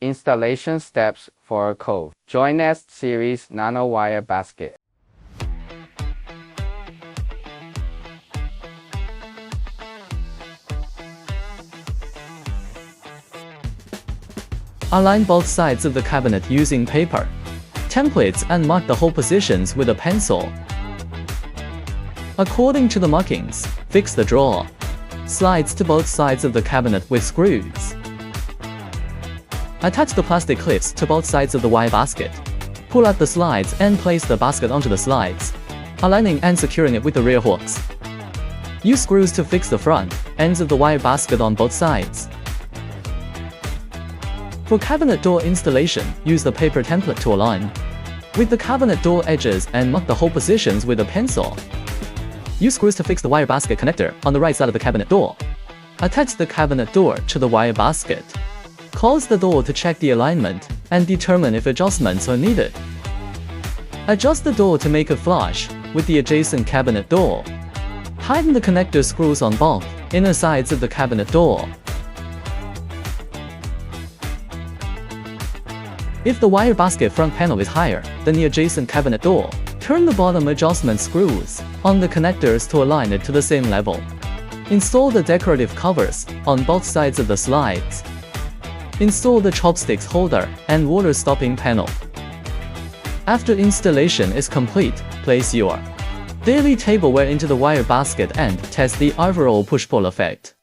Installation steps for a Cove Joy-Nest Series Nanowire Basket. Align both sides of the cabinet using paper templates and mark the hole positions with a pencil. According to the markings, fix the drawer slides to both sides of the cabinet with screws. Attach the plastic clips to both sides of the wire basket. Pull out the slides and place the basket onto the slides, aligning and securing it with the rear hooks. Use screws to fix the front ends of the wire basket on both sides. For cabinet door installation, use the paper template to align with the cabinet door edges and mark the hole positions with a pencil. Use screws to fix the wire basket connector on the right side of the cabinet door. Attach the cabinet door to the wire basket. Close the door to check the alignment and determine if adjustments are needed. Adjust the door to make it flush with the adjacent cabinet door. Tighten the connector screws on both inner sides of the cabinet door. If the wire basket front panel is higher than the adjacent cabinet door, turn the bottom adjustment screws on the connectors to align it to the same level. Install the decorative covers on both sides of the slides. Install the chopsticks holder and water stopping panel. After installation is complete, place your daily tableware into the wire basket and test the overall push-pull effect.